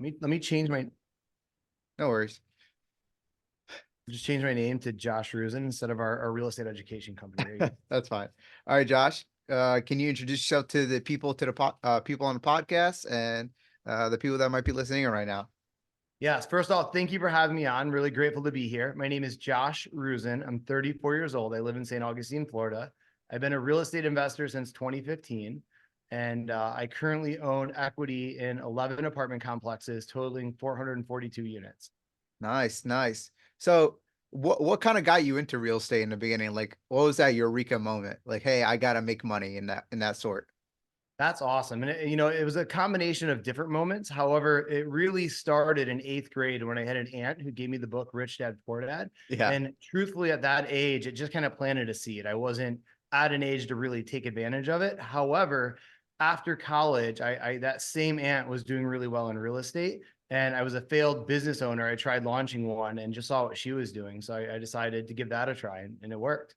Let me change my No worries. just change my name to Josh Roosen instead of our real estate education company. There you go. That's fine. All right, Josh. Can you introduce yourself to the people on the podcast and the people that might be listening right now? Yes. First off, thank you for having me on. Really grateful to be here. My name is Josh Roosen. I'm 34 years old. I live in St. Augustine, Florida. I've been a real estate investor since 2015, and I currently own equity in 11 apartment complexes totaling 442 units. Nice, nice. So, what kind of got you into real estate in the beginning? Like, what was that eureka moment? Like, hey, I gotta make money in that sort. That's awesome. And it was a combination of different moments. However, it really started in eighth grade when I had an aunt who gave me the book Rich Dad Poor Dad. Yeah. And truthfully, at that age, it just kind of planted a seed. I wasn't at an age to really take advantage of it. However, after college, I that same aunt was doing really well in real estate. And I was a failed business owner. I tried launching one and just saw what she was doing. So I decided to give that a try, and it worked.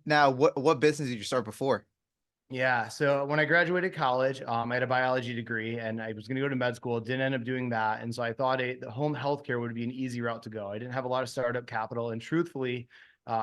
Now, what business did you start before? Yeah. So when I graduated college, I had a biology degree and I was going to go to med school. Didn't end up doing that. And so I thought the home healthcare would be an easy route to go. I didn't have a lot of startup capital. And truthfully,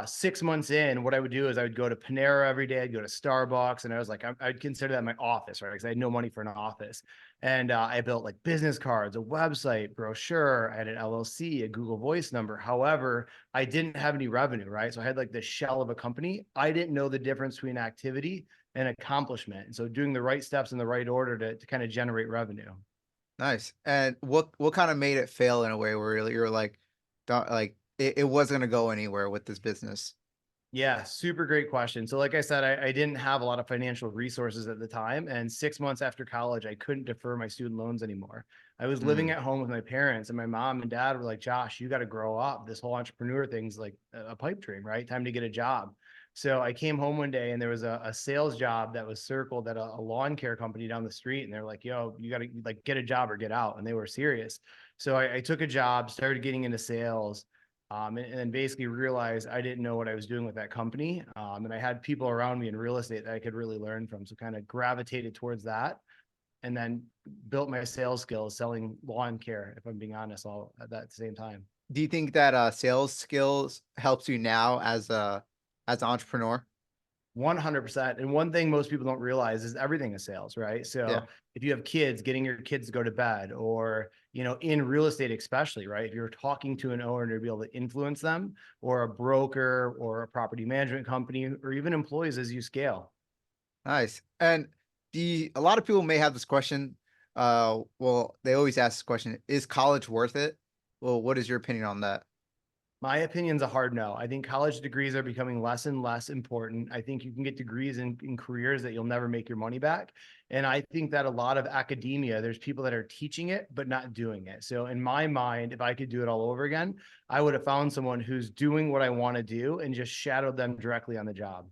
6 months in, what I would do is I would go to Panera every day. I'd go to Starbucks. And I was like, I'd consider that my office, right? Because I had no money for an office. And I built like business cards, a website, brochure. I had an LLC, a Google Voice number. However, I didn't have any revenue, right? So I had like the shell of a company. I didn't know the difference between activity and accomplishment. And so doing the right steps in the right order to kind of generate revenue. Nice. And what kind of made it fail in a way where you're like, don't like it wasn't gonna go anywhere with this business? Yeah, super great question. So, like I said, I didn't have a lot of financial resources at the time. And 6 months after college, I couldn't defer my student loans anymore. I was living Mm, at home with my parents, and my mom and dad were like, Josh, you got to grow up. This whole entrepreneur thing's like a pipe dream, right? Time to get a job. So I came home one day and there was a sales job that was circled at a lawn care company down the street. And they're like, yo, you got to like get a job or get out. And they were serious. So I took a job, started getting into sales, and then basically realized I didn't know what I was doing with that company. And I had people around me in real estate that I could really learn from. So kind of gravitated towards that and then built my sales skills selling lawn care, if I'm being honest, all at that same time. do you think that sales skills helps you now as an entrepreneur? 100%. And one thing most people don't realize is everything is sales, right? Yeah. So if you have kids, getting your kids to go to bed, or, in real estate, especially, right? If you're talking to an owner to be able to influence them, or a broker, or a property management company, or even employees as you scale. Nice. And a lot of people may have this question. Well, they always ask this question, is college worth it? Well, what is your opinion on that? My opinion's a hard no. I think college degrees are becoming less and less important. I think you can get degrees in careers that you'll never make your money back. And I think that a lot of academia, there's people that are teaching it, but not doing it. So in my mind, if I could do it all over again, I would have found someone who's doing what I want to do and just shadowed them directly on the job.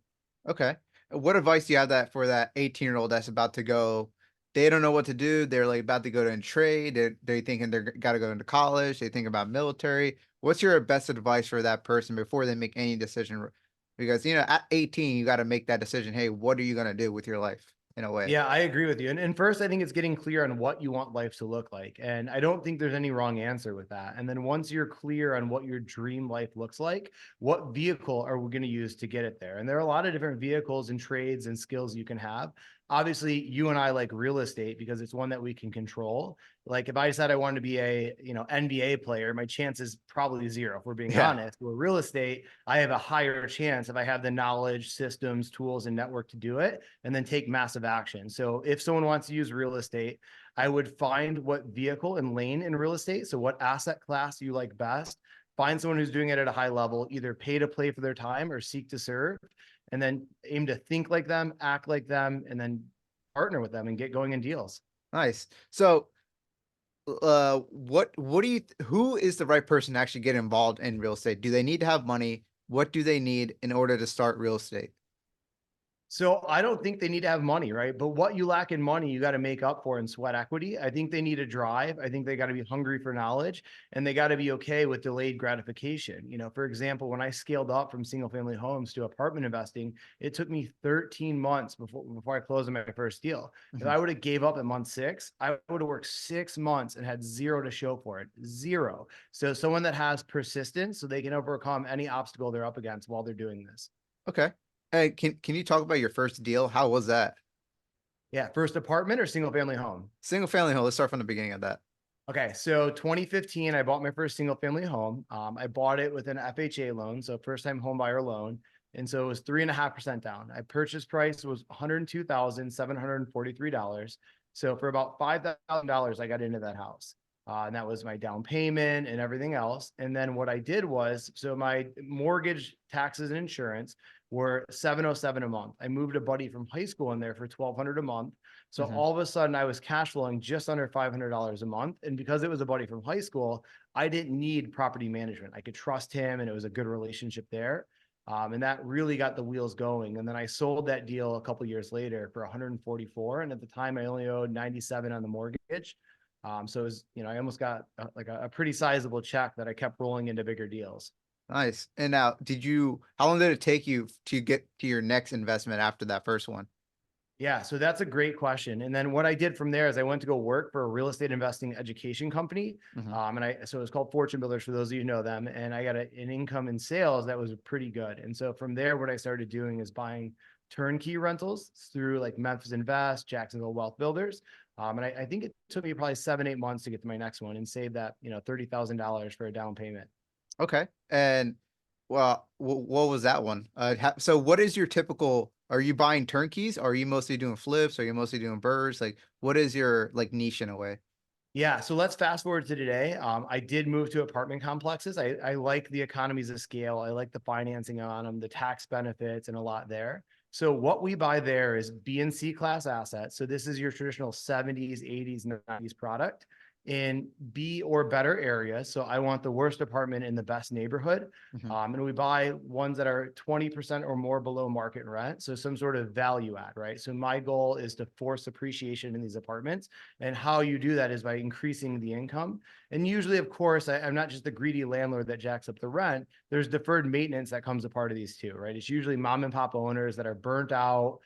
Okay. What advice do you have that for that 18-year-old that's about to go? They don't know what to do. They're like about to go to a trade. They're thinking they're got to go into college. They think about military. What's your best advice for that person before they make any decision? Because at 18, you got to make that decision. Hey, what are you gonna do with your life in a way? Yeah, I agree with you. And first, I think it's getting clear on what you want life to look like. And I don't think there's any wrong answer with that. And then once you're clear on what your dream life looks like, what vehicle are we going to use to get it there? And there are a lot of different vehicles and trades and skills you can have. Obviously, you and I like real estate because it's one that we can control. Like if I said I wanted to be a, NBA player, my chance is probably zero, if we're being Yeah. honest. Where real estate, I have a higher chance if I have the knowledge, systems, tools, and network to do it and then take massive action. So if someone wants to use real estate, I would find what vehicle and lane in real estate. So what asset class you like best, find someone who's doing it at a high level, either pay to play for their time or seek to serve, and then aim to think like them, act like them, and then partner with them and get going in deals. Nice. So, what do you who is the right person to actually get involved in real estate? Do they need to have money? What do they need in order to start real estate? So I don't think they need to have money, right? But what you lack in money, you got to make up for in sweat equity. I think they need a drive. I think they got to be hungry for knowledge, and they got to be okay with delayed gratification. For example, when I scaled up from single family homes to apartment investing, it took me 13 months before I closed on my first deal. If Mhm. I would have gave up at month 6, I would have worked 6 months and had zero to show for it. Zero. So someone that has persistence so they can overcome any obstacle they're up against while they're doing this. Okay. Hey, can you talk about your first deal? How was that? Yeah. First apartment or single family home? Single family home. Let's start from the beginning of that. Okay, so 2015, I bought my first single family home. I bought it with an FHA loan, so first time home buyer loan. And so it was 3.5% down. I purchase price was $102,743. So for about $5,000, I got into that house. And that was my down payment and everything else. And then what I did was, so my mortgage, taxes, and insurance were 707 a month. I moved a buddy from high school in there for 1,200 a month. So Mhm. all of a sudden I was cash flowing just under $500 a month. And because it was a buddy from high school, I didn't need property management. I could trust him and it was a good relationship there. And that really got the wheels going. And then I sold that deal a couple years later for 144. And at the time I only owed 97 on the mortgage. So it was, I almost got like a pretty sizable check that I kept rolling into bigger deals. Nice. And now, how long did it take you to get to your next investment after that first one? Yeah, so that's a great question. And then what I did from there is I went to go work for a real estate investing education company. Mhm. So it was called Fortune Builders for those of you who know them. And I got an income in sales that was pretty good. And so from there, what I started doing is buying turnkey rentals through like Memphis Invest, Jacksonville Wealth Builders. And I think it took me probably 7, 8 months to get to my next one and save that, $30,000 for a down payment. Okay. And well, what was that one? So what is your typical, are you buying turnkeys? Are you mostly doing flips? Are you mostly doing burrs? Like, what is your like niche in a way? Yeah, so let's fast forward to today. I did move to apartment complexes. I like the economies of scale. I like the financing on them, the tax benefits, and a lot there. So what we buy there is B and C class assets. So this is your traditional 70s, 80s, 90s product in B or better areas. So I want the worst apartment in the best neighborhood. Mhm. And we buy ones that are 20% or more below market rent. So some sort of value add, right? So my goal is to force appreciation in these apartments. And how you do that is by increasing the income. And usually, of course, I'm not just the greedy landlord that jacks up the rent. There's deferred maintenance that comes a part of these too, right? It's usually mom and pop owners that are burnt out.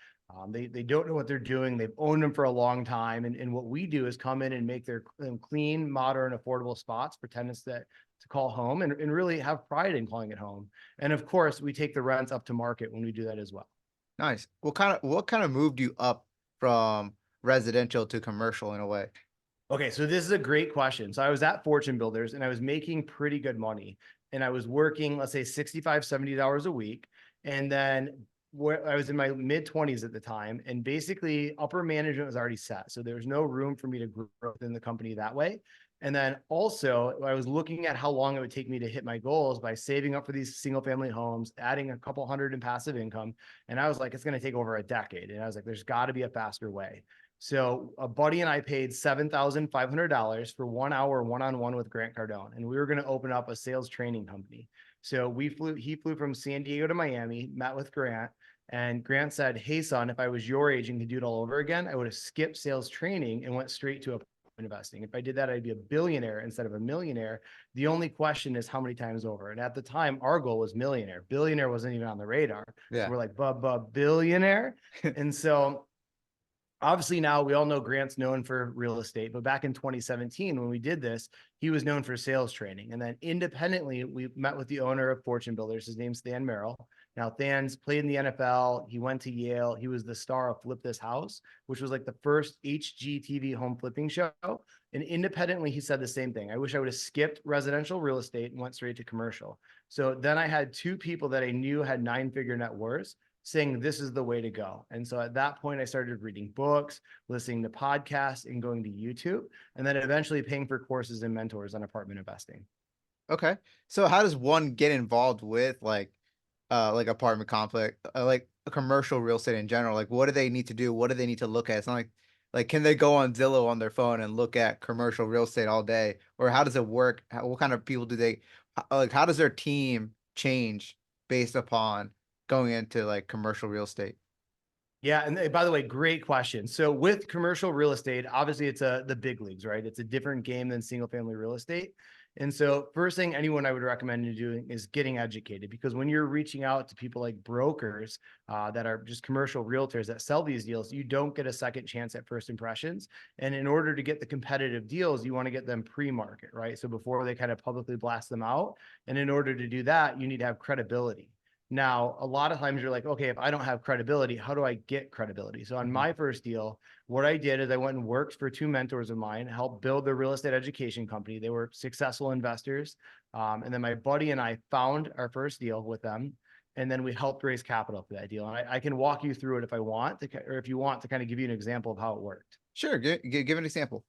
They don't know what they're doing. They've owned them for a long time. And what we do is come in and make them clean, modern, affordable spots for tenants to call home and really have pride in calling it home. And of course, we take the rents up to market when we do that as well. Nice. What kind of moved you up from residential to commercial in a way? Okay, so this is a great question. So I was at Fortune Builders and I was making pretty good money. And I was working, let's say 65, $70 a week. And then where I was in my mid 20s at the time. And basically upper management was already set. So there was no room for me to grow within the company that way. And then also I was looking at how long it would take me to hit my goals by saving up for these single family homes, adding a couple hundred in passive income. And I was like, it's going to take over a decade. And I was like, there's got to be a faster way. So a buddy and I paid $7,500 for 1 hour one-on-one with Grant Cardone, and we were going to open up a sales training company. So he flew from San Diego to Miami, met with Grant, and Grant said, "Hey son, if I was your age and could do it all over again, I would have skipped sales training and went straight to investing. If I did that, I'd be a billionaire instead of a millionaire. The only question is how many times over." And at the time, our goal was millionaire. Billionaire wasn't even on the radar. So Yeah. we're like, billionaire. And so obviously now we all know Grant's known for real estate, but back in 2017 when we did this, he was known for sales training. And then independently, we met with the owner of Fortune Builders. His name's Than Merrill. Now Than's played in the NFL. He went to Yale. He was the star of Flip This House, which was like the first HGTV home flipping show. And independently, he said the same thing. I wish I would have skipped residential real estate and went straight to commercial. So then I had two people that I knew had 9-figure net worths saying this is the way to go. And so at that point, I started reading books, listening to podcasts, and going to YouTube, and then eventually paying for courses and mentors on apartment investing. Okay. So how does one get involved with like apartment complex, like a commercial real estate in general? Like, what do they need to do? What do they need to look at? It's not like can they go on Zillow on their phone and look at commercial real estate all day, or how does it work? What kind of people do they like? How does their team change based upon going into like commercial real estate? Yeah, and by the way, great question. So with commercial real estate, obviously it's the big leagues, right? It's a different game than single family real estate. And so first thing anyone I would recommend you doing is getting educated, because when you're reaching out to people like brokers that are just commercial realtors that sell these deals, you don't get a second chance at first impressions. And in order to get the competitive deals, you want to get them pre-market, right? So before they kind of publicly blast them out. And in order to do that, you need to have credibility. Now, a lot of times you're like, okay, if I don't have credibility, how do I get credibility? So on Mhm. my first deal, what I did is I went and worked for two mentors of mine, helped build their real estate education company. They were successful investors. And then my buddy and I found our first deal with them. And then we helped raise capital for that deal. And I can walk you through it if I want to, or if you want to kind of give you an example of how it worked. Sure, give an example.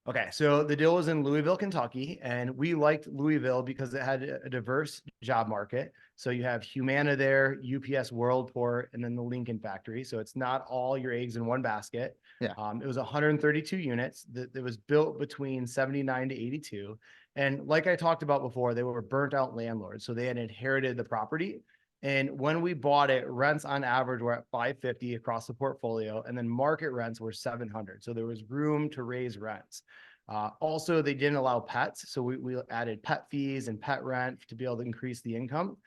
Okay, so the deal was in Louisville, Kentucky, and we liked Louisville because it had a diverse job market. So you have Humana there, UPS Worldport, and then the Lincoln factory. So it's not all your eggs in one basket. Yeah. It was 132 units that was built between 79 to 82. And like I talked about before, they were burnt out landlords. So they had inherited the property. And when we bought it, rents on average were at 550 across the portfolio, and then market rents were 700. So there was room to raise rents. Also, they didn't allow pets. So we added pet fees and pet rent to be able to increase the income.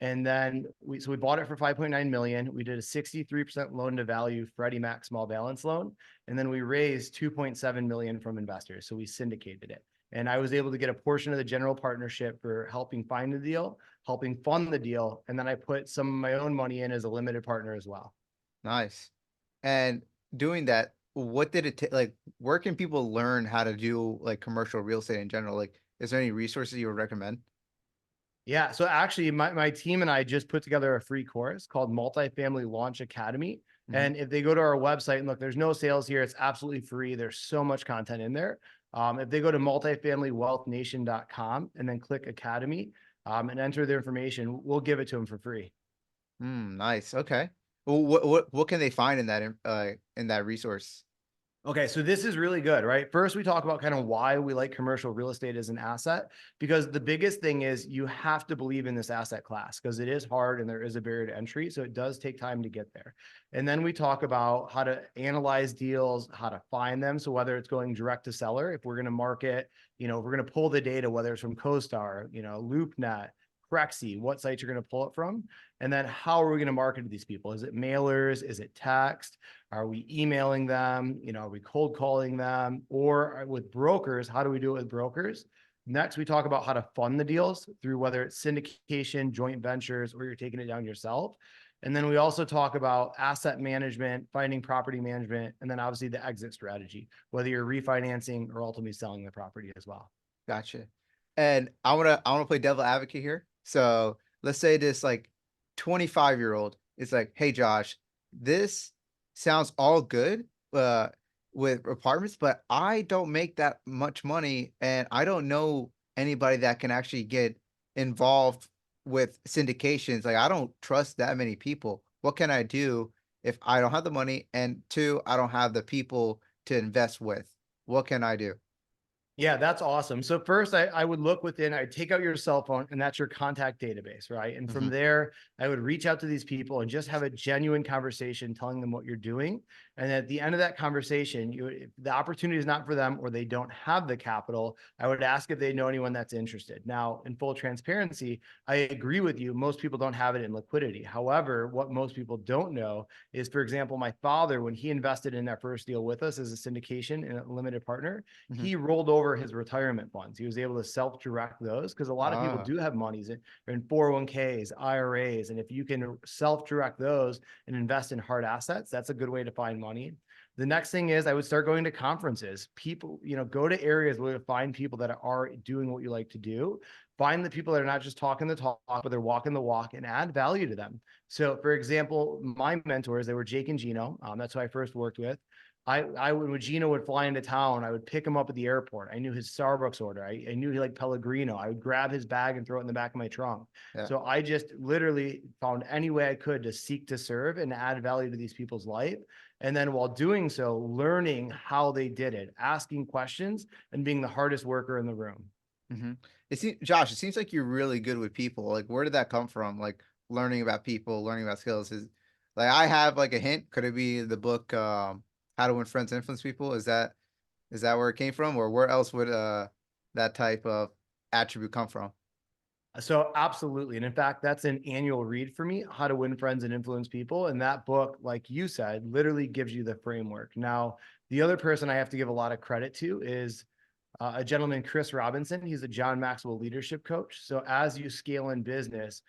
And then we bought it for 5.9 million. We did a 63% loan to value Freddie Mac small balance loan. And then we raised 2.7 million from investors. So we syndicated it. And I was able to get a portion of the general partnership for helping find the deal, helping fund the deal. And then I put some of my own money in as a limited partner as well. Nice. And doing that, what did it take? Like, where can people learn how to do like commercial real estate in general? Like, is there any resources you would recommend? Yeah. So actually, my team and I just put together a free course called Multifamily Launch Academy. Mhm. And if they go to our website and look, there's no sales here. It's absolutely free. There's so much content in there. If they go to multifamilywealthnation.com and then click Academy and enter their information, we'll give it to them for free. Nice. Okay. Well, what can they find in that resource? Okay, so this is really good, right? First, we talk about kind of why we like commercial real estate as an asset, because the biggest thing is you have to believe in this asset class because it is hard and there is a barrier to entry. So it does take time to get there. And then we talk about how to analyze deals, how to find them. So whether it's going direct to seller, if we're going to market, if we're going to pull the data, whether it's from CoStar, LoopNet, Crexy, what sites you're going to pull it from, and then how are we going to market to these people? Is it mailers? Is it text? Are we emailing them? Are we cold calling them? Or with brokers, how do we do it with brokers? Next, we talk about how to fund the deals through whether it's syndication, joint ventures, or you're taking it down yourself. And then we also talk about asset management, finding property management, and then obviously the exit strategy, whether you're refinancing or ultimately selling the property as well. Gotcha. And I wanna play devil advocate here. So let's say this like 25-year-old is like, hey Josh, this sounds all good with apartments, but I don't make that much money and I don't know anybody that can actually get involved with syndications. Like I don't trust that many people. What can I do if I don't have the money and two, I don't have the people to invest with? What can I do? Yeah, that's awesome. So first, I would look within, I'd take out your cell phone, and that's your contact database, right? And from Mhm. there, I would reach out to these people and just have a genuine conversation, telling them what you're doing. And at the end of that conversation, if the opportunity is not for them or they don't have the capital, I would ask if they know anyone that's interested. Now, in full transparency, I agree with you. Most people don't have it in liquidity. However, what most people don't know is, for example, my father, when he invested in that first deal with us as a syndication and a limited partner, Mhm. he rolled over his retirement funds. He was able to self-direct those because a lot of people Ah, do have monies in 401ks, IRAs. And if you can self-direct those and invest in hard assets, that's a good way to find money. The next thing is I would start going to conferences. People, go to areas where you find people that are doing what you like to do. Find the people that are not just talking the talk, but they're walking the walk, and add value to them. So, for example, my mentors, they were Jake and Gino. That's who I first worked with. I would, when Gino would fly into town, I would pick him up at the airport. I knew his Starbucks order. I knew he liked Pellegrino. I would grab his bag and throw it in the back of my trunk. yeah. So I just literally found any way I could to seek to serve and add value to these people's life. And then while doing so, learning how they did it, asking questions, and being the hardest worker in the room. Mhm. Josh, it seems like you're really good with people. Like, where did that come from? Like, learning about people, learning about skills. Is Like I have like a hint. Could it be the book How to Win Friends and Influence People? Is that where it came from, or where else would that type of attribute come from? So absolutely. And in fact, that's an annual read for me, How to Win Friends and Influence People. And that book, like you said, literally gives you the framework. Now, the other person I have to give a lot of credit to is a gentleman, Chris Robinson. He's a John Maxwell leadership coach. So as you scale in business,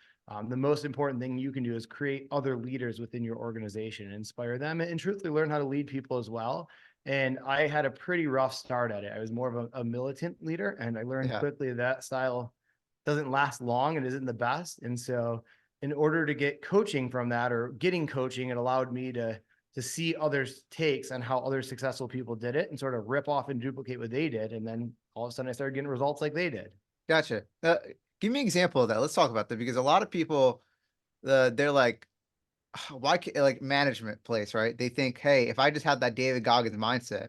the most important thing you can do is create other leaders within your organization and inspire them and truthfully learn how to lead people as well. And I had a pretty rough start at it. I was more of a militant leader, and I learned Yeah, quickly that style doesn't last long and isn't the best. And so in order to get coaching from that or getting coaching, it allowed me to see others' takes on how other successful people did it and sort of rip off and duplicate what they did. And then all of a sudden I started getting results like they did. gotcha. Give me an example of that. Let's talk about that because a lot of people, they're like, why can't like management place, right? They think, hey, if I just have that David Goggins mindset,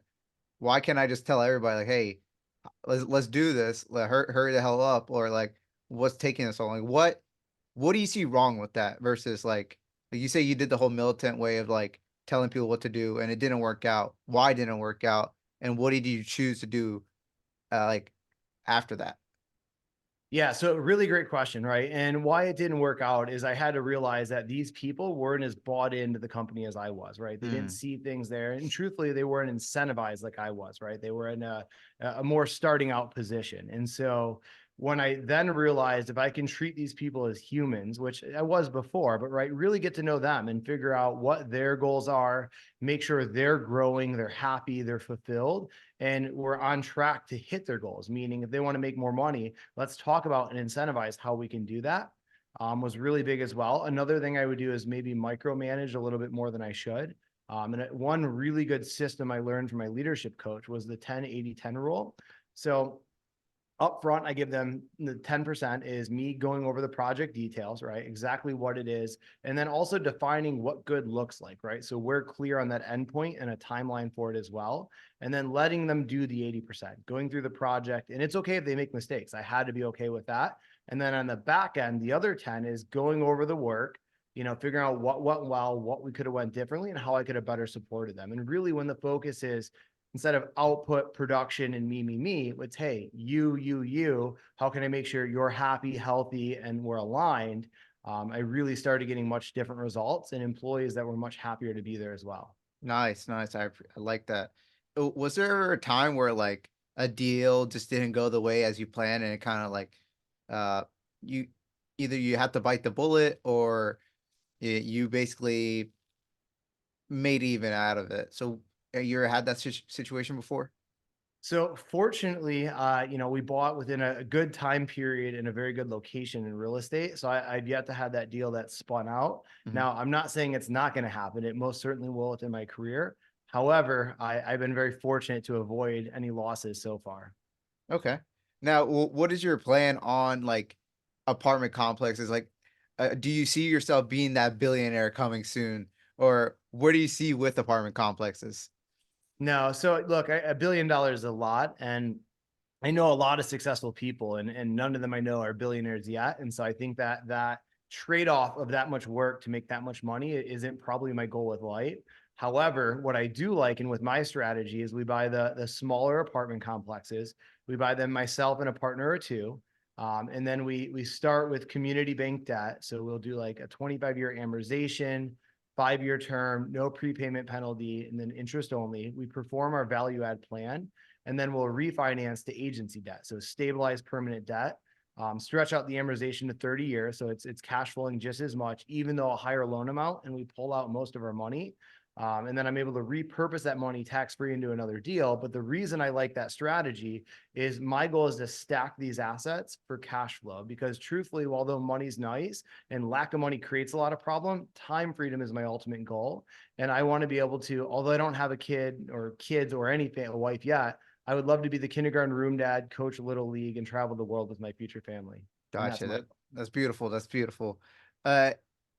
why can't I just tell everybody like, hey, let's do this, hurry the hell up, or like, what's taking us so long? Like, what do you see wrong with that versus like you say you did the whole militant way of like telling people what to do and it didn't work out. Why didn't it work out? And what did you choose to do like after that? Yeah, so really great question, right? And why it didn't work out is I had to realize that these people weren't as bought into the company as I was, right? They didn't Hmm. see things there, and truthfully, they weren't incentivized like I was, right? They were in a more starting out position, and so when I then realized if I can treat these people as humans, which I was before, but right, really get to know them and figure out what their goals are, make sure they're growing, they're happy, they're fulfilled, and we're on track to hit their goals. Meaning, if they want to make more money, let's talk about and incentivize how we can do that. Was really big as well. Another thing I would do is maybe micromanage a little bit more than I should. And one really good system I learned from my leadership coach was the 10-80-10 rule. So up front, I give them the 10% is me going over the project details, right? Exactly what it is. And then also defining what good looks like, right? So we're clear on that endpoint and a timeline for it as well. And then letting them do the 80%, going through the project. And it's okay if they make mistakes. I had to be okay with that. And then on the back end, the other 10 is going over the work, figuring out what went well, what we could have went differently, and how I could have better supported them. And really, when the focus is instead of output, production, and me, it's hey, you, how can I make sure you're happy, healthy, and we're aligned? I really started getting much different results and employees that were much happier to be there as well. Nice, nice. I like that. Was there ever a time where like a deal just didn't go the way as you planned and it kind of like uh you either you had to bite the bullet or you basically made even out of it. So you ever had that situation before? So fortunately, we bought within a good time period in a very good location in real estate. So I've yet to have that deal that spun out. Mhm. Now, I'm not saying it's not going to happen. It most certainly will within my career. However, I've been very fortunate to avoid any losses so far. Okay. Now, what is your plan on like apartment complexes? Like, do you see yourself being that billionaire coming soon, or where do you see with apartment complexes? No, so look, $1 billion is a lot, and I know a lot of successful people, and none of them I know are billionaires yet. And so I think that trade off of that much work to make that much money isn't probably my goal with life. However, what I do like, and with my strategy, is we buy the smaller apartment complexes. We buy them myself and a partner or two. And then we start with community bank debt. So we'll do like a 25-year amortization, 5-year term, no prepayment penalty, and then interest only. We perform our value add plan, and then we'll refinance to agency debt. So stabilize permanent debt, stretch out the amortization to 30 years. So it's cash flowing just as much, even though a higher loan amount, and we pull out most of our money. And then I'm able to repurpose that money tax free into another deal. But the reason I like that strategy is my goal is to stack these assets for cash flow because truthfully, although money's nice and lack of money creates a lot of problem, time freedom is my ultimate goal. And I want to be able to, although I don't have a kid or kids or anything, a wife yet, I would love to be the kindergarten room dad, coach a little league, and travel the world with my future family. And that's Gotcha. my That's beautiful. That's beautiful. Uh,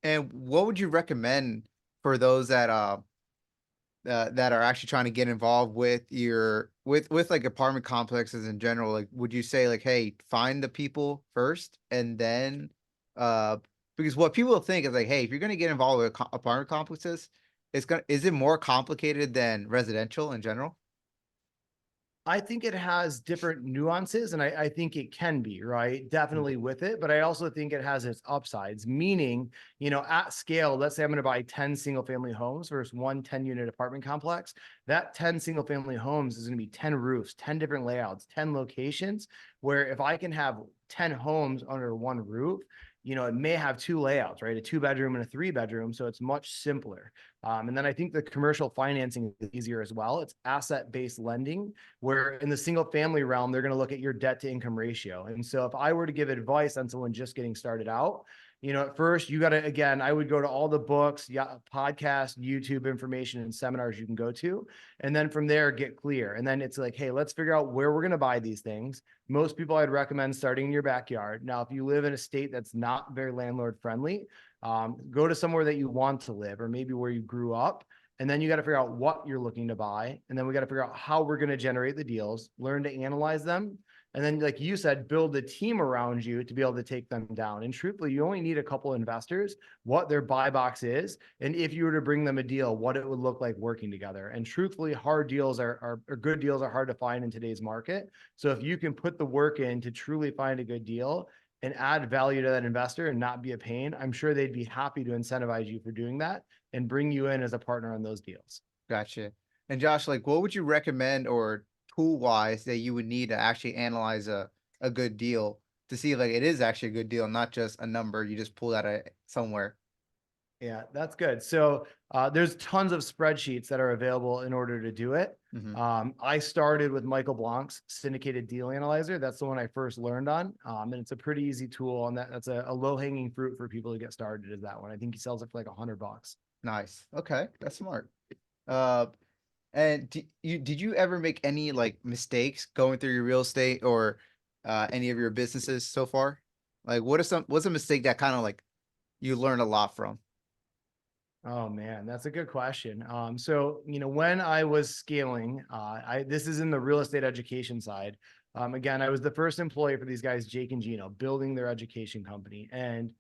and what would you recommend for those that are actually trying to get involved with your with like apartment complexes in general? Like, would you say like, hey, find the people first and then Because what people think is like, hey, if you're gonna get involved with apartment complexes, is it more complicated than residential in general? I think it has different nuances, and I think it can be, right? Definitely with it, but I also think it has its upsides, meaning, at scale, let's say I'm going to buy 10 single family homes versus one 10-unit apartment complex. That 10 single family homes is going to be 10 roofs, 10 different layouts, 10 locations, where if I can have 10 homes under one roof, it may have two layouts, right? A 2-bedroom and a 3-bedroom. So it's much simpler. And then I think the commercial financing is easier as well. It's asset-based lending, where in the single family realm, they're going to look at your debt to income ratio. And so if I were to give advice on someone just getting started out, at first you got to, again, I would go to all the books, yeah, podcasts, YouTube information and seminars you can go to. And then from there, get clear. And then it's like, hey, let's figure out where we're going to buy these things. Most people I'd recommend starting in your backyard. Now, if you live in a state that's not very landlord friendly, go to somewhere that you want to live or maybe where you grew up. And then you got to figure out what you're looking to buy. And then we got to figure out how we're going to generate the deals, learn to analyze them. And then, like you said, build a team around you to be able to take them down. And truthfully, you only need a couple investors, what their buy box is. And if you were to bring them a deal, what it would look like working together. And truthfully, hard deals or good deals are hard to find in today's market. So if you can put the work in to truly find a good deal and add value to that investor and not be a pain, I'm sure they'd be happy to incentivize you for doing that and bring you in as a partner on those deals. Gotcha. And Josh, like, what would you recommend or tool wise that you would need to actually analyze a good deal to see like it is actually a good deal, not just a number you just pulled out of somewhere? Yeah, that's good. So there's tons of spreadsheets that are available in order to do it. Hmm. I started with Michael Blanc's syndicated deal analyzer. That's the one I first learned on. And it's a pretty easy tool. And that's a low hanging fruit for people to get started is that one. I think he sells it for like $100. Nice. Okay, that's smart. Uh, and did you ever make any like mistakes going through your real estate or any of your businesses so far? Like, what's a mistake that kind of like you learned a lot from? Oh man, that's a good question. So when I was scaling, this is in the real estate education side. Again, I was the first employee for these guys, Jake and Gino, building their education company. And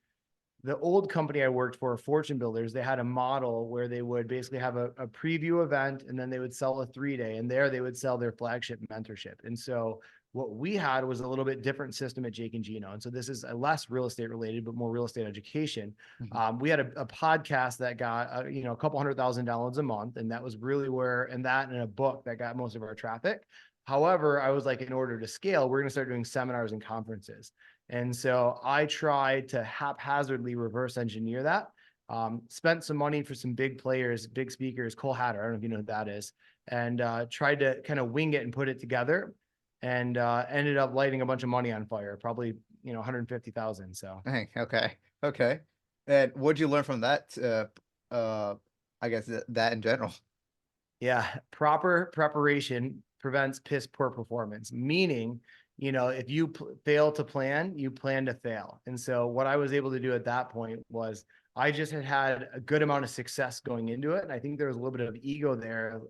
the old company I worked for, Fortune Builders, they had a model where they would basically have a preview event and then they would sell a 3-day, and there they would sell their flagship mentorship. And so what we had was a little bit different system at Jake and Gino. And so this is a less real estate related, but more real estate education. Mhm. We had a podcast that got, a couple $100,000 a month. And that was really where, and that and a book that got most of our traffic. However, I was like, in order to scale, we're going to start doing seminars and conferences. And so I tried to haphazardly reverse engineer that. Spent some money for some big players, big speakers, Cole Hatter, I don't know if you know who that is, and tried to kind of wing it and put it together, and ended up lighting a bunch of money on fire, probably 150,000. So Dang, okay, okay. And what'd you learn from that? I guess that in general. yeah, proper preparation prevents piss poor performance, meaning, if you fail to plan, you plan to fail. And so what I was able to do at that point was I just had a good amount of success going into it. And I think there was a little bit of ego there,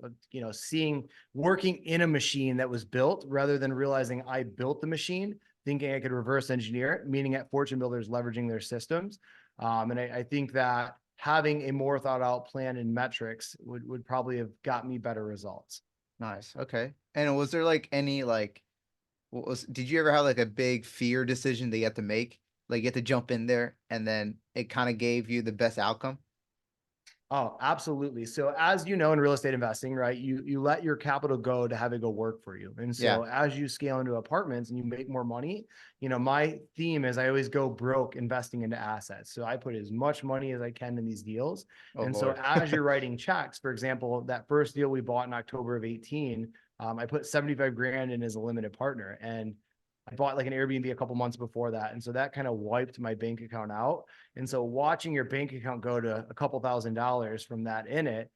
seeing working in a machine that was built rather than realizing I built the machine, thinking I could reverse engineer it, meaning at Fortune Builders leveraging their systems. And I think that having a more thought out plan and metrics would probably have got me better results. Nice. Okay. And was there like any like did you ever have like a big fear decision that you had to make? Like you had to jump in there and then it kind of gave you the best outcome? Oh, absolutely. So as you know, in real estate investing, right, you let your capital go to have it go work for you. And Yeah. so as you scale into apartments and you make more money, my theme is I always go broke investing into assets. So I put as much money as I can in these deals. Oh And so Lord. as you're writing checks, for example, that first deal we bought in October of 18, I put 75 grand in as a limited partner. And I bought like an Airbnb a couple months before that. And so that kind of wiped my bank account out. And so watching your bank account go to a couple $1,000s from that in it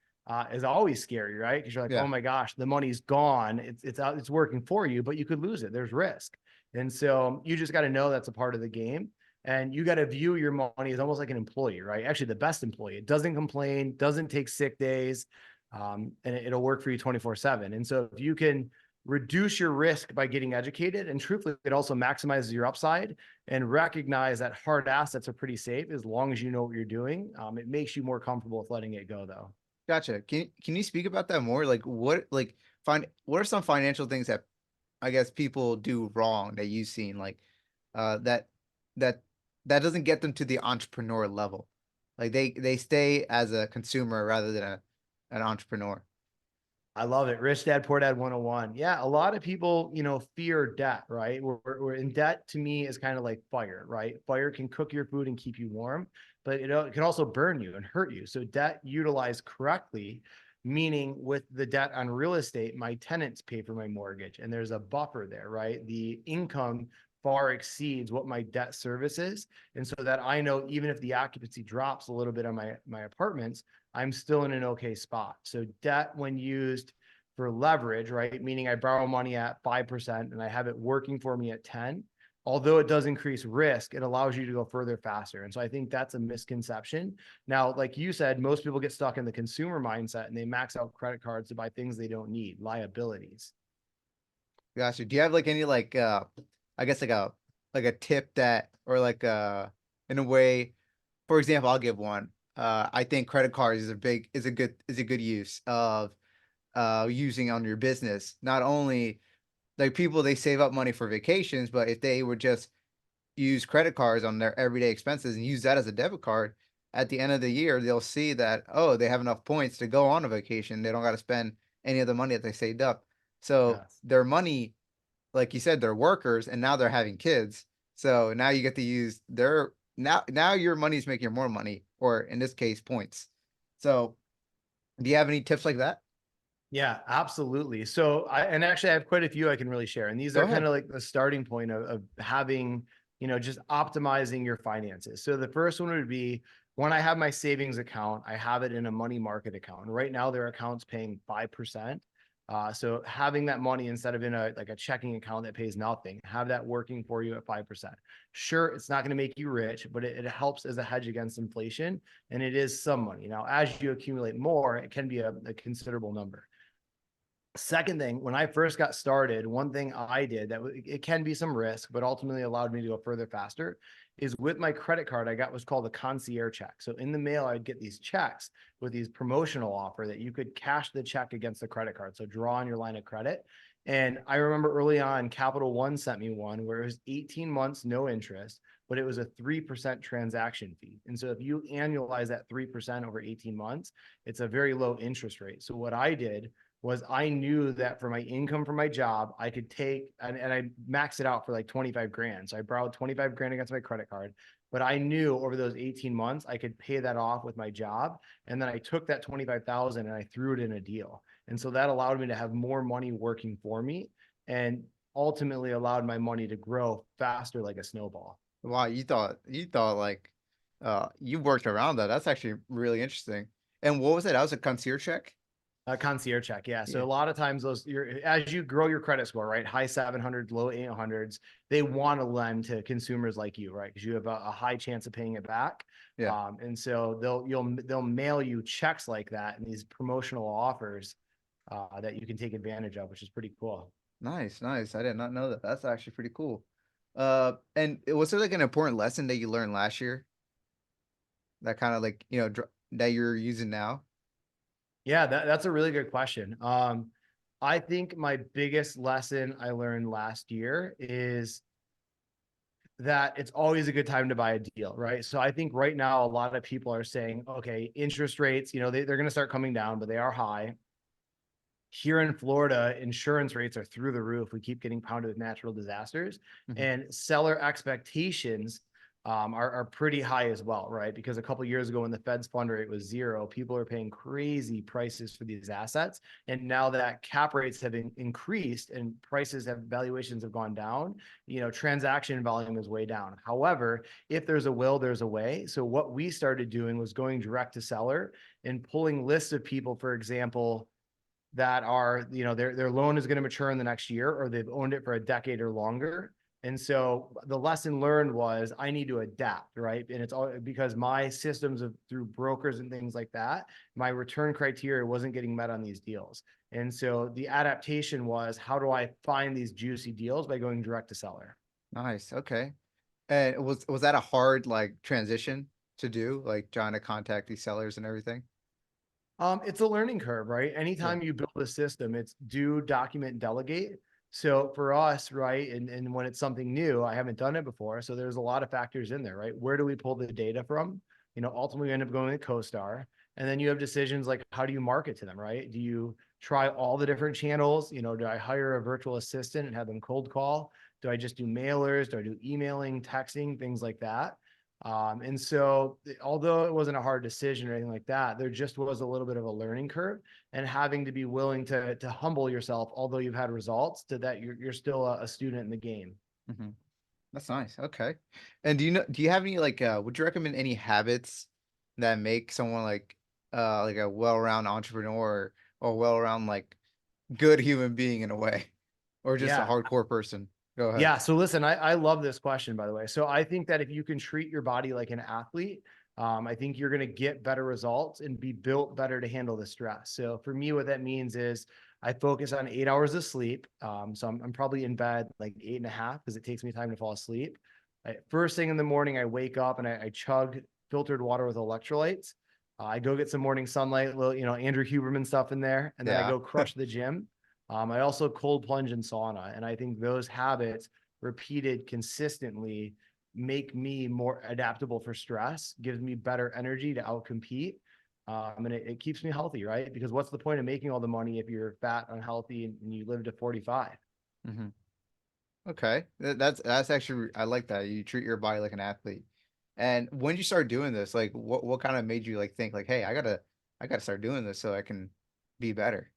is always scary, right? Because you're like, oh Yeah. my gosh, the money's gone. It's out, it's working for you, but you could lose it. There's risk. And so you just got to know that's a part of the game. And you got to view your money as almost like an employee, right? Actually, the best employee. It doesn't complain, doesn't take sick days, and it'll work for you 24/7. And so if you can reduce your risk by getting educated. And truthfully, it also maximizes your upside, and recognize that hard assets are pretty safe as long as you know what you're doing. It makes you more comfortable with letting it go, though. Gotcha. Can you speak about that more? Like what are some financial things that I guess people do wrong that you've seen, like that that that doesn't get them to the entrepreneur level. Like they stay as a consumer rather than an entrepreneur. I love it. Rich Dad, Poor Dad 101. Yeah, a lot of people, fear debt, right? We're in debt, to me, is kind of like fire, right? Fire can cook your food and keep you warm, but it can also burn you and hurt you. So debt utilized correctly, meaning with the debt on real estate, my tenants pay for my mortgage and there's a buffer there, right? The income far exceeds what my debt service is. And so that I know even if the occupancy drops a little bit on my apartments, I'm still in an okay spot. So debt, when used for leverage, right? Meaning I borrow money at 5% and I have it working for me at 10. Although it does increase risk, it allows you to go further faster. And so I think that's a misconception. Now, like you said, most people get stuck in the consumer mindset and they max out credit cards to buy things they don't need, liabilities. Gotcha. Do you have like any I guess like a tip that or like in a way, for example, I'll give one. I think credit cards is a good use of using on your business. Not only like people they save up money for vacations, but if they would just use credit cards on their everyday expenses and use that as a debit card, at the end of the year, they'll see that, oh, they have enough points to go on a vacation. They don't got to spend any of the money that they saved up. So Yes. their money, like you said, they're workers and now they're having kids. So now you get to use their now your money's making more money, or in this case, points. So do you have any tips like that? Yeah, absolutely. So and actually I have quite a few I can really share. And these Go are kind ahead. of like the starting point of having, just optimizing your finances. So the first one would be when I have my savings account, I have it in a money market account. And right now their account's paying 5%. So having that money instead of in a checking account that pays nothing, have that working for you at 5%. Sure, it's not going to make you rich, but it helps as a hedge against inflation. And it is some money. Now, as you accumulate more, it can be a considerable number. Second thing, when I first got started, one thing I did that it can be some risk, but ultimately allowed me to go further faster, is with my credit card, I got what's called a concierge check. So in the mail, I'd get these checks with these promotional offer that you could cash the check against the credit card. So draw on your line of credit. And I remember early on, Capital One sent me one where it was 18 months, no interest, but it was a 3% transaction fee. And so if you annualize that 3% over 18 months, it's a very low interest rate. So what I did was I knew that for my income from my job, I could take and I maxed it out for like 25 grand. So I borrowed 25 grand against my credit card, but I knew over those 18 months, I could pay that off with my job. And then I took that 25,000 and I threw it in a deal. And so that allowed me to have more money working for me and ultimately allowed my money to grow faster like a snowball. Wow, you thought like you worked around that. That's actually really interesting. And what was it? That was a concierge check? A concierge check, yeah. So Yeah. a lot of times as you grow your credit score, right? High 700s, low 800s, they want to lend to consumers like you, right? Because you have a high chance of paying it back. Yeah. And so they'll mail you checks like that and these promotional offers that you can take advantage of, which is pretty cool. Nice, nice. I did not know that. That's actually pretty cool. And was there like an important lesson that you learned last year that kind of like, that you're using now? Yeah, that's a really good question. I think my biggest lesson I learned last year is that it's always a good time to buy a deal, right? So I think right now a lot of people are saying, okay, interest rates, they're going to start coming down, but they are high. Here in Florida, insurance rates are through the roof. We keep getting pounded with natural disasters, Mhm. and seller expectations are pretty high as well, right? Because a couple of years ago, when the Fed's fund rate was zero, people are paying crazy prices for these assets, and now that cap rates have increased and valuations have gone down, transaction volume is way down. However, if there's a will, there's a way. So what we started doing was going direct to seller and pulling lists of people, for example, that are, their loan is going to mature in the next year or they've owned it for a decade or longer. And so the lesson learned was I need to adapt, right? And it's all because my systems of through brokers and things like that, my return criteria wasn't getting met on these deals. And so the adaptation was, how do I find these juicy deals by going direct to seller? Nice. Okay. And was that a hard like transition to do, like trying to contact these sellers and everything? It's a learning curve, right? Yeah. Anytime you build a system, it's do, document, and delegate. So for us, right, and when it's something new, I haven't done it before. So there's a lot of factors in there, right? Where do we pull the data from? Ultimately we end up going with CoStar. And then you have decisions like how do you market to them, right? Do you try all the different channels? Do I hire a virtual assistant and have them cold call? Do I just do mailers? Do I do emailing, texting, things like that? And so, although it wasn't a hard decision or anything like that, there just was a little bit of a learning curve, and having to be willing to humble yourself, although you've had results, to that you're still a student in the game. Hmm. That's nice. Okay. And do you have any like would you recommend any habits that make someone like a well-rounded entrepreneur or well-rounded like good human being in a way or just a Yeah. hardcore person? Go ahead. Yeah. So listen, I love this question, by the way. So I think that if you can treat your body like an athlete, I think you're going to get better results and be built better to handle the stress. So for me, what that means is I focus on 8 hours of sleep. So I'm probably in bed like 8.5 because it takes me time to fall asleep. First thing in the morning, I wake up and I chug filtered water with electrolytes. I go get some morning sunlight, little, Andrew Huberman stuff in there, and then I Yeah. go crush the gym. I also cold plunge in sauna, and I think those habits repeated consistently make me more adaptable for stress, gives me better energy to outcompete. And it keeps me healthy, right? Because what's the point of making all the money if you're fat, unhealthy, and you live to 45? Hmm. Okay. That's actually I like that. You treat your body like an athlete. And when did you start doing this, like what kind of made you like think like, hey, I gotta start doing this so I can be better?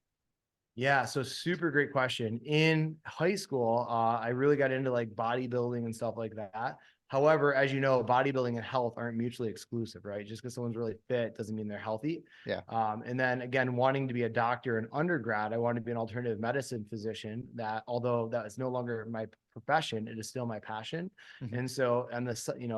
Yeah, so super great question. In high school, I really got into like bodybuilding and stuff like that. However, as you know, bodybuilding and health aren't mutually exclusive, right? Just because someone's really fit doesn't mean they're healthy. Yeah. And then again, wanting to be a doctor in undergrad, I wanted to be an alternative medicine physician. That although that is no longer my profession, it is still my passion. Hmm. And so, in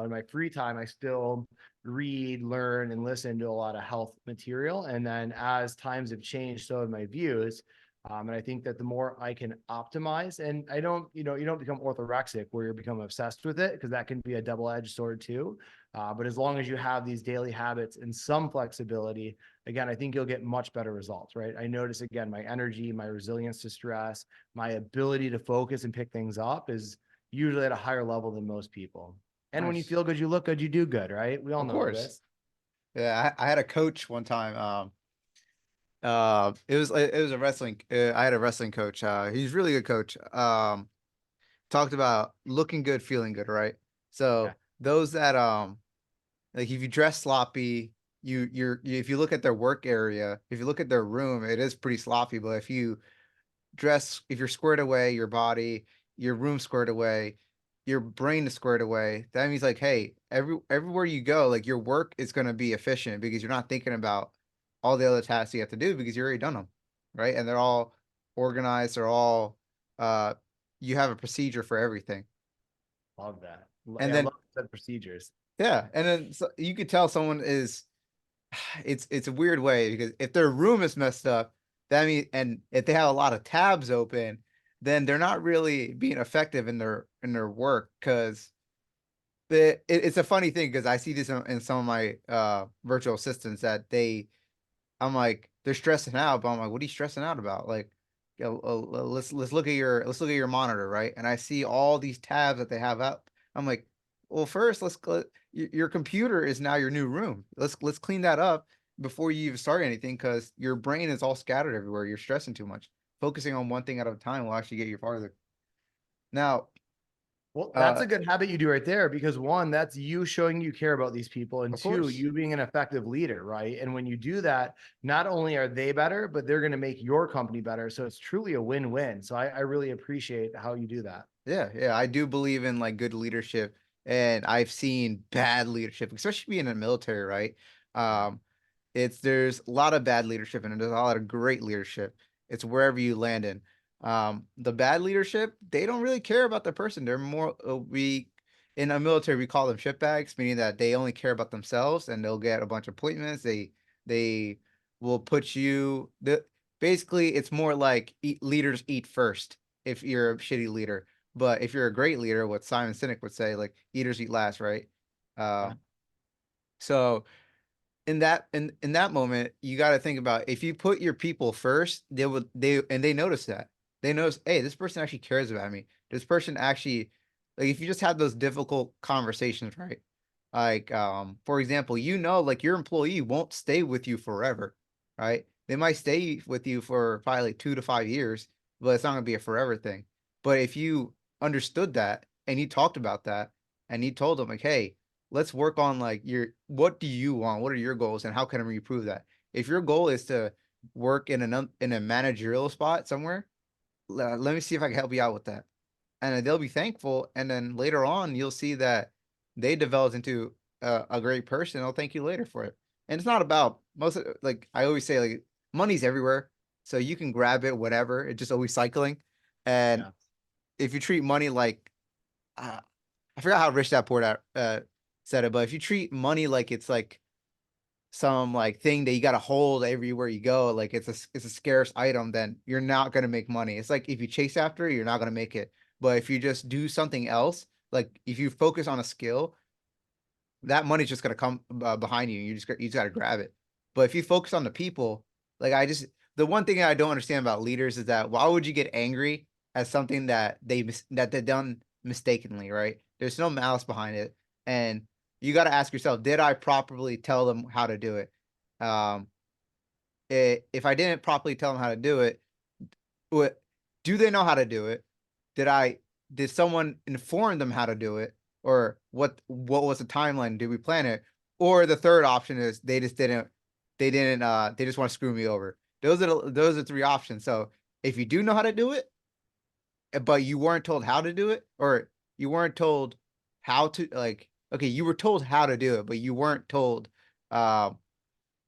my free time, I still read, learn, and listen to a lot of health material. And then as times have changed, so have my views. And I think that the more I can optimize, and you don't become orthorexic where you become obsessed with it, because that can be a double-edged sword too. But as long as you have these daily habits and some flexibility, again, I think you'll get much better results, right? I notice again, my energy, my resilience to stress, my ability to focus and pick things up is usually at a higher level than most people. And when you Nice. feel good, you look good, you do good, right? We all Of know course. this. Yeah, I had a coach one time. It was a wrestling. I had a wrestling coach. He's a really good coach. Talked about looking good, feeling good, right? Yeah. So those that like if you dress sloppy, if you look at their work area, if you look at their room, it is pretty sloppy. But if you're squared away, your body, your room squared away, your brain is squared away, that means like, hey, everywhere you go, like your work is gonna be efficient because you're not thinking about all the other tasks you have to do because you already done them, right? And they're all organized, they're all uh you have a procedure for everything. Love that. And Yeah, I then love the procedures. yeah, and then so you could tell someone is it's a weird way because if their room is messed up, that means and if they have a lot of tabs open, then they're not really being effective in their work because it's a funny thing because I see this in some of my virtual assistants that I'm like they're stressing out, but I'm like, what are you stressing out about? Like, let's look at your monitor, right? And I see all these tabs that they have up. I'm like, well, first your computer is now your new room. Let's clean that up before you even start anything because your brain is all scattered everywhere. You're stressing too much. Focusing on one thing at a time will actually get you farther. Now, Well, that's uh, a good habit you do right there because one, that's you showing you care about these people, and of two, course, you being an effective leader, right? And when you do that, not only are they better, but they're going to make your company better. So it's truly a win-win. So I really appreciate how you do that. yeah, yeah, I do believe in like good leadership, and I've seen bad leadership, especially being in the military, right? Yeah. Um, there's a lot of bad leadership and there's a lot of great leadership. It's wherever you land in. The bad leadership, they don't really care about the person. They're more we in the military we call them shitbags, meaning that they only care about themselves and they'll get a bunch of appointments. They will put you the basically it's more like leaders eat first if you're a shitty leader. But if you're a great leader, what Simon Sinek would say, like eaters eat last, right? Yeah. Um, so in that moment, you got to think about if you put your people first, they notice that. They notice, hey, this person actually cares about me. This person actually like if you just have those difficult conversations, right? Like for example, like your employee won't stay with you forever, right? They might stay with you for probably like 2 to 5 years, but it's not gonna be a forever thing. But if you understood that and you talked about that and you told them like, hey, let's work on like what do you want? What are your goals and how can we improve that? If your goal is to work in a managerial spot somewhere, let me see if I can help you out with that. And then they'll be thankful. And then later on, you'll see that they developed into a great person. They'll thank you later for it. And it's not about like I always say, like money's everywhere. So you can grab it, whatever. It's just always cycling. And Yeah. if you treat money like uh, I forgot how Rich Dad Poor Dad said it, but if you treat money like it's like some like thing that you got to hold everywhere you go, like it's a scarce item, then you're not gonna make money. It's like if you chase after it, you're not gonna make it. But if you just do something else, like if you focus on a skill, that money's just gonna come behind you. You just got to grab it. But if you focus on the people, like the one thing I don't understand about leaders is that why would you get angry at something that that they done mistakenly, right? There's no malice behind it, and you got to ask yourself, did I properly tell them how to do it? Um, if I didn't properly tell them how to do it, what do they know how to do it? Did I did someone inform them how to do it? Or what was the timeline? Did we plan it? Or the third option is they just want to screw me over. Those are three options. So if you do know how to do it, but you weren't told how to do it, or you weren't told how to like okay, you were told how to do it, but you weren't told um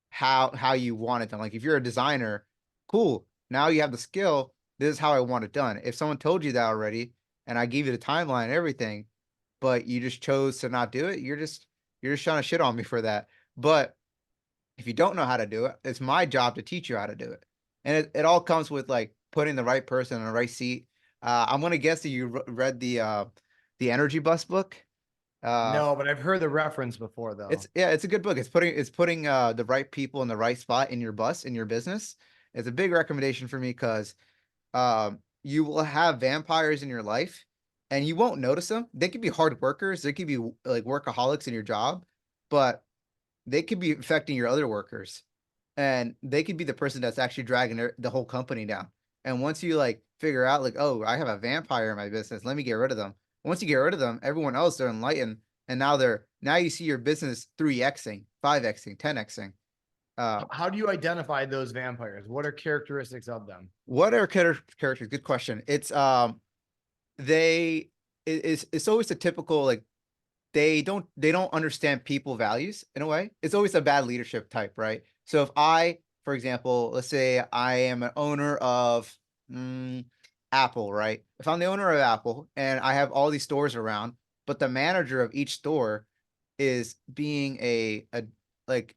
how you want it done. Like if you're a designer, cool. Now you have the skill. This is how I want it done. If someone told you that already, and I gave you the timeline and everything, but you just chose to not do it, you're just trying to shit on me for that. But if you don't know how to do it, it's my job to teach you how to do it. And it all comes with like putting the right person in the right seat. I'm gonna guess that you read the Energy Bus book. Uh, No, but I've heard the reference before though. it's a good book. It's putting the right people in the right spot in your bus in your business. It's a big recommendation for me because you will have vampires in your life and you won't notice them. They could be hard workers, they could be like workaholics in your job, but they could be affecting your other workers and they could be the person that's actually dragging the whole company down. And once you like figure out like, oh, I have a vampire in my business, let me get rid of them. Once you get rid of them, everyone else they're enlightened, and now you see your business 3xing, 5xing, 10xing. How do you identify those vampires? What are characteristics of them? What are characters? Good question. They it's always a typical like they don't understand people values in a way. It's always a bad leadership type, right? So if I, for example, let's say I am an owner of mm, Apple, right? If I'm the owner of Apple and I have all these stores around, but the manager of each store is being a like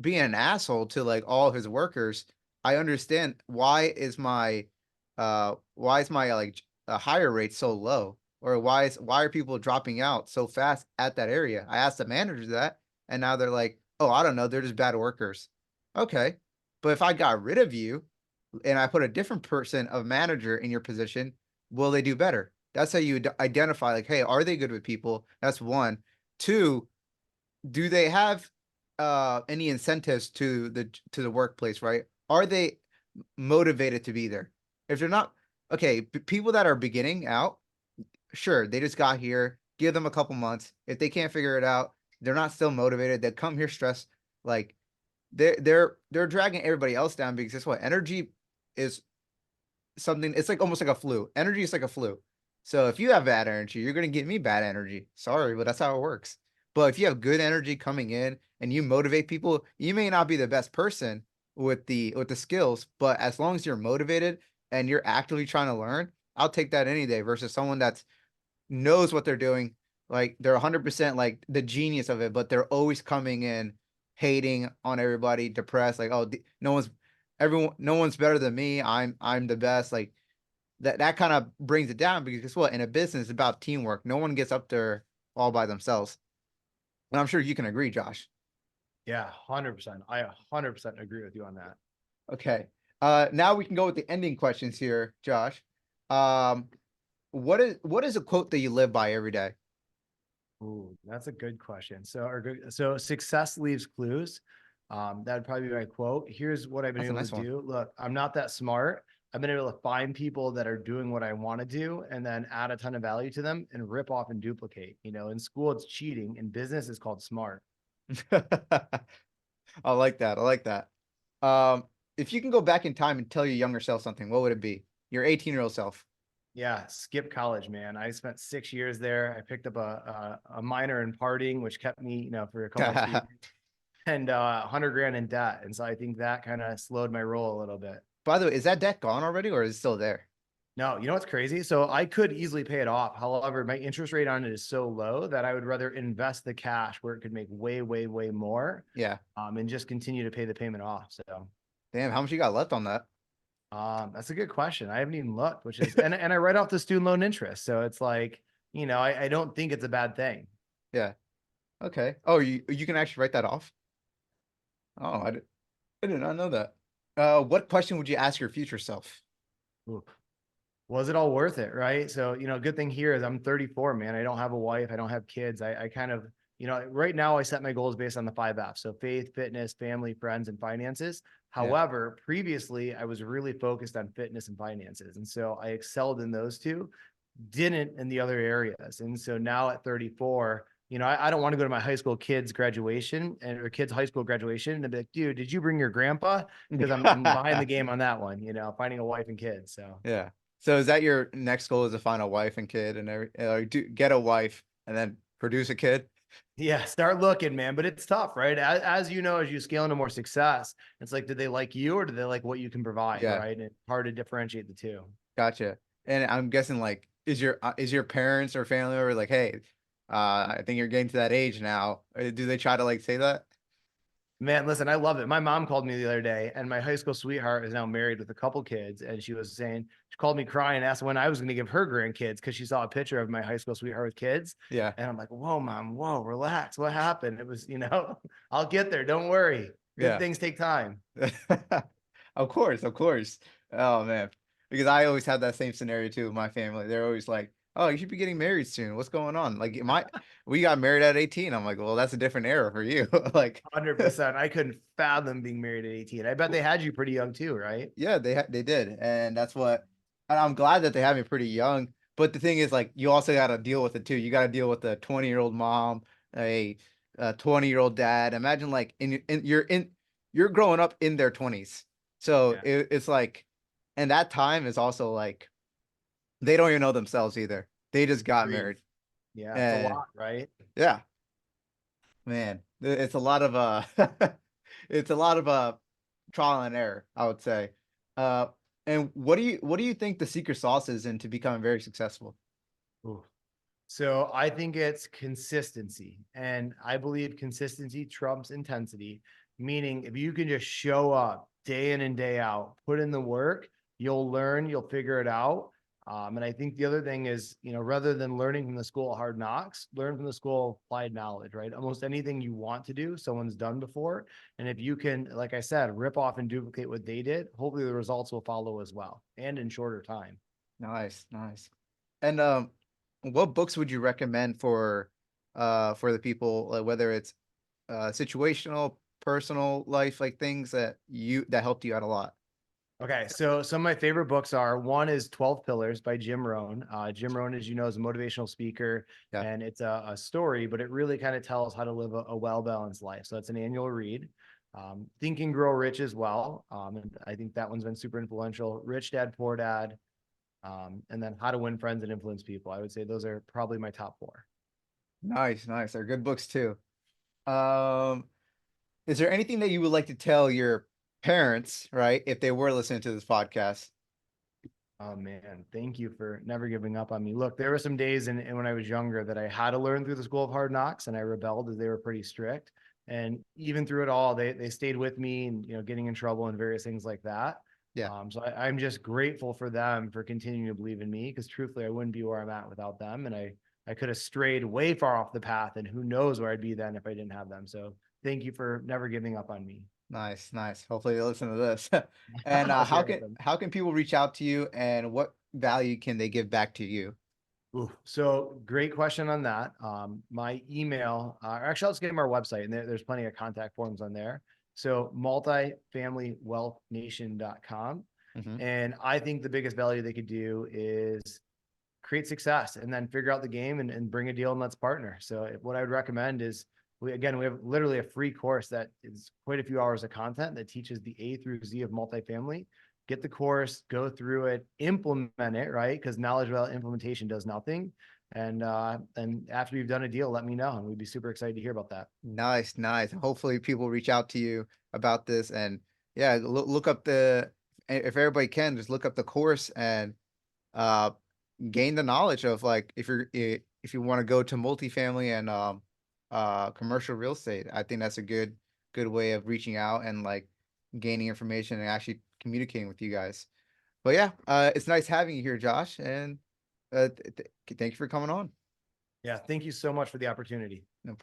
being an asshole to like all of his workers, I understand why is my like hire rate so low, or why are people dropping out so fast at that area? I asked the managers that, and now they're like, oh, I don't know, they're just bad workers. Okay, but if I got rid of you and I put a different person of manager in your position, will they do better? That's how you identify like, hey, are they good with people? That's one. Two, do they have any incentives to the workplace, right? Are they motivated to be there? If they're not, okay, people that are beginning out, sure, they just got here, give them a couple months. If they can't figure it out, they're not still motivated, they come here stressed, like they're dragging everybody else down because guess what? Energy is something, it's like almost like a flu. Energy is like a flu. So if you have bad energy, you're gonna get me bad energy. Sorry, but that's how it works. But if you have good energy coming in and you motivate people, you may not be the best person with the skills, but as long as you're motivated and you're actively trying to learn, I'll take that any day versus someone that's knows what they're doing. Like they're 100% like the genius of it, but they're always coming in hating on everybody, depressed, like, oh, no one's better than me. I'm the best. Like that kind of brings it down because guess what? In a business, it's about teamwork. No one gets up there all by themselves. And I'm sure you can agree, Josh. Yeah, 100%. I 100% agree with you on that. Okay. Now we can go with the ending questions here, Josh. Um, what is a quote that you live by every day? Ooh, that's a good question. So success leaves clues. That'd probably be my quote. Here's what I've been That's a able to nice one. do. Look, I'm not that smart. I've been able to find people that are doing what I want to do and then add a ton of value to them and rip off and duplicate. In school, it's cheating. In business, it's called smart. I like that. I like that. Um, if you can go back in time and tell your younger self something, what would it be? Your 18-year-old self. Yeah, skip college, man. I spent 6 years there. I picked up a minor in partying, which kept me, for a couple extra years, and 100 grand in debt. And so I think that kind of slowed my roll a little bit. By the way, is that debt gone already or is it still there? No, you know what's crazy? So I could easily pay it off. However, my interest rate on it is so low that I would rather invest the cash where it could make way, way, way more, Yeah. and just continue to pay the payment off. So Damn, how much you got left on that? that's a good question. I haven't even looked, which is and I write off the student loan interest. So it's like, I don't think it's a bad thing. Yeah. Okay. Oh, you can actually write that off? Oh, I did not know that. What question would you ask your future self? Ooh. Was it all worth it? Right. So, good thing here is I'm 34, man. I don't have a wife. I don't have kids. I kind of, right now I set my goals based on the 5 F's. So faith, fitness, family, friends, and finances. Yeah. However, previously I was really focused on fitness and finances. And so I excelled in those two, didn't in the other areas. And so now at 34, I don't want to go to my high school kids graduation or kids high school graduation and be like, dude, did you bring your grandpa? Because I'm behind the game on that one, finding a wife and kids. So Yeah. So is that your next goal is to find a wife and kid and get a wife and then produce a kid? yeah, start looking, man. But it's tough, right? As you know, as you scale into more success, it's like, do they like you or do they like what you can provide, Yeah. right? And it's hard to differentiate the two. Gotcha. And I'm guessing like is your parents or family member like, hey, I think you're getting to that age now. Or do they try to like say that? Man, listen, I love it. My mom called me the other day, and my high school sweetheart is now married with a couple kids. And she called me crying, asked when I was going to give her grandkids because she saw a picture of my high school sweetheart with kids. Yeah. And I'm like, whoa, mom, whoa, relax. What happened? It was, I'll get there. Don't worry. Good Yeah. things take time. Of course, of course. Oh man. Because I always have that same scenario too with my family. They're always like, "Oh, you should be getting married soon. What's going on?" Like we got married at 18. I'm like, "Well, that's a different era for you." Like 100%. I couldn't fathom being married at 18. I bet they had you pretty young too, right? yeah, they did. And that's what and I'm glad that they have me pretty young. But the thing is like you also got to deal with it too. You got to deal with a 20-year-old mom, a 20-year-old dad. Imagine like you're growing up in their 20s. So Yeah. it's like and that time is also like they don't even know themselves either. They just got Agreed. married. Yeah, it's a And lot, right? yeah, man, it's a lot of it's a lot of trial and error, I would say. Uh and what do you think the secret sauce is into becoming very successful? Ooh. So I think it's consistency. And I believe consistency trumps intensity, meaning if you can just show up day in and day out, put in the work, you'll learn, you'll figure it out. And I think the other thing is, rather than learning from the school of hard knocks, learn from the school of applied knowledge, right? Almost anything you want to do, someone's done before. And if you can, like I said, rip off and duplicate what they did, hopefully the results will follow as well and in shorter time. Nice, nice. And what books would you recommend for the people, like whether it's situational, personal life, like things that helped you out a lot? Okay, so some of my favorite books are one is 12 Pillars by Jim Rohn. Jim Rohn, as you know, is a motivational speaker Yeah. and it's a story, but it really kind of tells how to live a well-balanced life. So it's an annual read. Think and Grow Rich as well. And I think that one's been super influential. Rich Dad, Poor Dad, and then How to Win Friends and Influence People. I would say those are probably my top four. Nice, nice. They're good books too. Um, is there anything that you would like to tell your parents, right, if they were listening to this podcast? Oh man, thank you for never giving up on me. Look, there were some days in when I was younger that I had to learn through the school of hard knocks, and I rebelled as they were pretty strict. And even through it all, they stayed with me, and getting in trouble and various things like that. Yeah. I'm just grateful for them for continuing to believe in me, because truthfully, I wouldn't be where I'm at without them, and I could have strayed way far off the path, and who knows where I'd be then if I didn't have them. So thank you for never giving up on me. Nice, nice. Hopefully they listen to this. And I'll how share it with can them. people reach out to you, and what value can they give back to you? Ooh, so great question on that. My email, actually, I'll just give them our website, and there's plenty of contact forms on there. So multifamilywealthnation.com. Hmm. And I think the biggest value they could do is create success and then figure out the game and bring a deal and let's partner. So what I would recommend is we have literally a free course that is quite a few hours of content that teaches the A through Z of multifamily. Get the course, go through it, implement it, right? Because knowledge without implementation does nothing. And after you've done a deal, let me know, and we'd be super excited to hear about that. Nice, nice. Hopefully people reach out to you about this, and yeah, look up if everybody can, just look up the course and uh gain the knowledge of, like, if you want to go to multifamily and commercial real estate. I think that's a good way of reaching out and like gaining information and actually communicating with you guys. But yeah, it's nice having you here, Josh, and thank you for coming on. Yeah, thank you so much for the opportunity. No problem.